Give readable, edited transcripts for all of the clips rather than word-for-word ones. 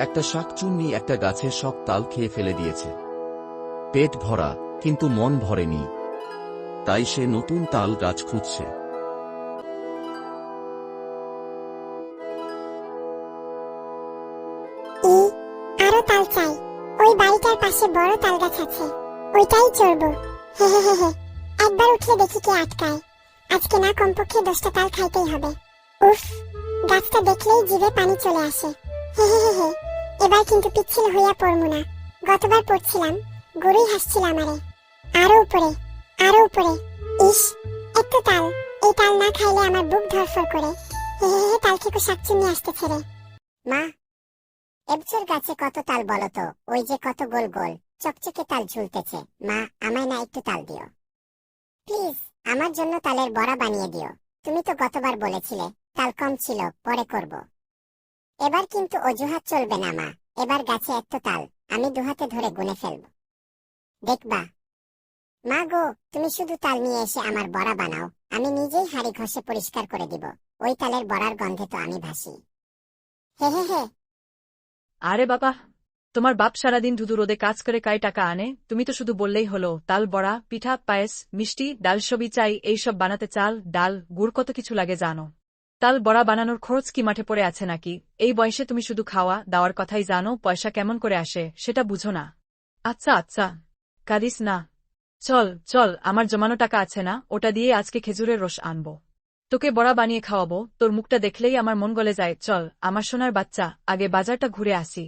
একটা শাকচুন্নি একটা গাছের সব তাল খেয়ে ফেলে দিয়েছে। পেট ভরা, কিন্তু মন ভরেনি। তাই সে নতুন তাল গাছ খুঁজছে। আরো তাল চাই। ওই বাড়িটার পাশে বড় তাল গাছ আছে, ওইটাই চড়বো। হে হে হে হে, একবার উঠলে দেখি কে আটকায়। আজকে না কমপক্ষে 10টা তাল খাইতেই হবে। উফ, গাছটা দেখলেই জিভে পানি চলে আসে। হে হে হে হে, এবার কিন্তু পিচ্ছিল হইয়া পড়মু না। গতবার পড়ছিলাম, গরুই হাসছিল আমারে। আরো উপরে, আরো উপরে। ইস, এত তাল! এই তাল না খাইলে আমার বুক ধরফর করে। হে হে হে, তাল খেকো শাকচুন্নি আসতেছে রে। মা, এবছর গাছে কত তাল বলো তো? ওই যে কত গোল গোল চকচকে তাল ঝুলতেছে। মা, আমায় না একটু তাল দিও প্লিজ। আমার জন্য তালের বড়া বানিয়ে দিও। তুমি তো গতবার বলেছিলে তাল কম ছিল, পরে করব। এবার কিন্তু অজুহাত চলবে না মা। এবার গাছে এত তাল, আমি দুহাতে ধরে গুনে ফেলব। দেখবা মা গো, তুমি শুধু তাল নিয়ে এসে আমার বড়া বানাও, আমি নিজেই হাড়ি ঘষে পরিষ্কার করে দিব। ওই তালের বড়ার গন্ধে তো আমি ভাসি। হে হে হে। আরে বাবা, তোমার বাপ সারাদিন ধুধু রোদে কাজ করে কাই টাকা আনে? তুমি তো শুধু বললেই হলো তাল বড়া, পিঠা, পায়েস, মিষ্টি, ডাল সবই চাই। এইসব বানাতে চাল, ডাল, গুড় কত কিছু লাগে জানো? তাল বড়া বানানোর খরচ কি মাঠে পড়ে আছে নাকি? এই বয়সে তুমি শুধু খাওয়া দাওয়ার কথাই জানো, পয়সা কেমন করে আসে সেটা বুঝো না। আচ্ছা আচ্ছা, কাঁদিস না। চল চল, আমার জমানো টাকা আছে না, ওটা দিয়ে আজকে খেজুরের রস আনবো। তোকে বড়া বানিয়ে খাওয়াবো। তোর মুখটা দেখলেই আমার মন গলে যায়। চল আমার সোনার বাচ্চা, আগে বাজারটা ঘুরে আসি।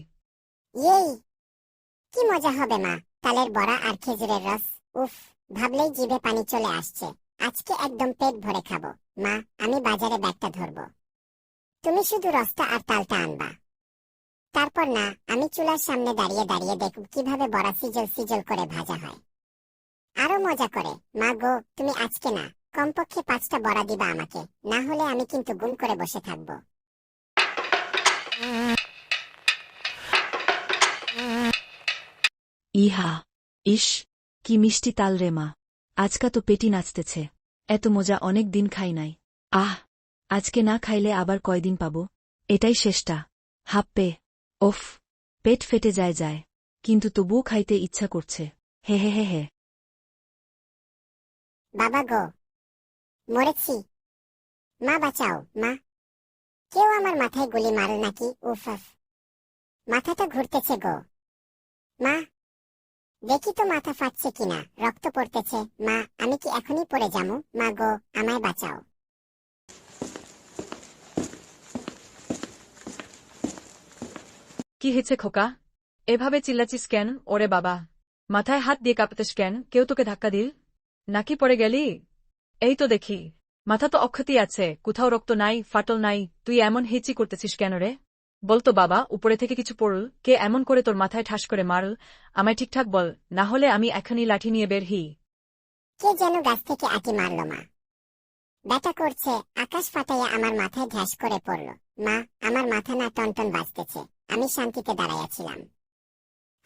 ইয়েই, কি মজা হবে মা! তালের বড়া আর খেজুরের রস, উফ, ভাবলেই জিভে পানি চলে আসছে। আজকে একদম পেট ভরে খাবো। মা, আমি বাজারে ব্যাগটা ধরবো, তুমি শুধু রসটা আর তালটা আনবা। তারপর না আমি চুলার সামনে দাঁড়িয়ে দাঁড়িয়ে দেখব কিভাবে বড়া সিজল সিজল করে ভাজা হয়, আরো মজা করে। মা গো, তুমি আজকে না কমপক্ষে 5টা বড়া দিবা আমাকে, না হলে আমি কিন্তু গুম করে বসে থাকবো। ইহা, ইস, কি মিষ্টি তাল রে মা! আজকা তো পেটি নাচতেছে। এত মজা অনেক দিন খাই নাই। আহ, আজকে না খাইলে আবার কয়দিন পাবো? এটাই শেষটা। হাপ্পে। ওফ, পেট ফেটে যায় যায়, কিন্তু তবুও খাইতে ইচ্ছা করছে। হে হে হে হে। বাবা গো, মরেছি। মা বাঁচাও মা, কেউ আমার মাথায় গুলি মারল নাকি? উফ, মাথাটা ঘুরতেছে গো। মা, দেখি তো মাথা ফাটছে কিনা, রক্ত পড়তেছে। মা, আমি কি এখনই পড়ে যামু? মা গো, আমায় বাঁচাও। কি হয়েছে খোকা? এভাবে চিল্লাচিস কেন? ওরে বাবা, মাথায় হাত দিয়ে কাঁপতেস কেন? কেউ তোকে ধাক্কা দিল নাকি পড়ে গেলি? এই তো দেখি, মাথা তো অক্ষতই আছে, কোথাও রক্ত নাই, ফাটল নাই। তুই এমন হেঁচি করতেছিস কেন রে? বলতো বাবা, উপরে থেকে কিছু পড়ল? কে এমন করে তোর মাথায় ঠাস করে মারল? আমায় ঠিকঠাক বল, না হলে আমি এখনই লাঠি নিয়ে বের হই। কে যেন গাছ থেকে আটি মারলো মা। ব্যথা করছে, আকাশ ফাটাইয়া আমার মাথায় ধ্যাস করে পড়ল। মা, আমার মাথা না টনটন বাজতেছে। আমি শান্তিতে দাঁড়াইয়াছিলাম,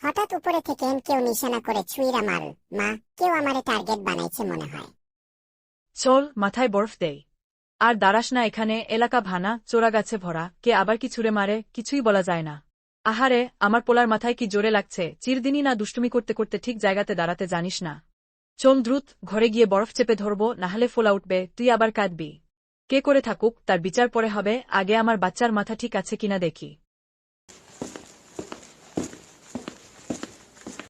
হঠাৎ উপরে থেকে কেউ নিশানা করে ছুঁইরা মারল। মা, কেউ আমারে টার্গেট বানাইছে মনে হয়। চল, মাথায় বরফ দেই। আর দাঁড়াস না এখানে, এলাকা ভানা, চোরা গাছে ভরা, কে আবার কি ছুঁড়ে মারে কিছুই বলা যায় না। আহারে, আমার পোলার মাথায় কি জোরে লাগছে! চিরদিনই না দুষ্টুমি করতে করতে ঠিক জায়গাতে দাঁড়াতে জানিস না। চল দ্রুত, ঘরে গিয়ে বরফ চেপে ধরবো, নাহলে ফোলা উঠবে, তুই আবার কাঁদবি। কে করে থাকুক তার বিচার পরে হবে, আগে আমার বাচ্চার মাথা ঠিক আছে কিনা দেখি।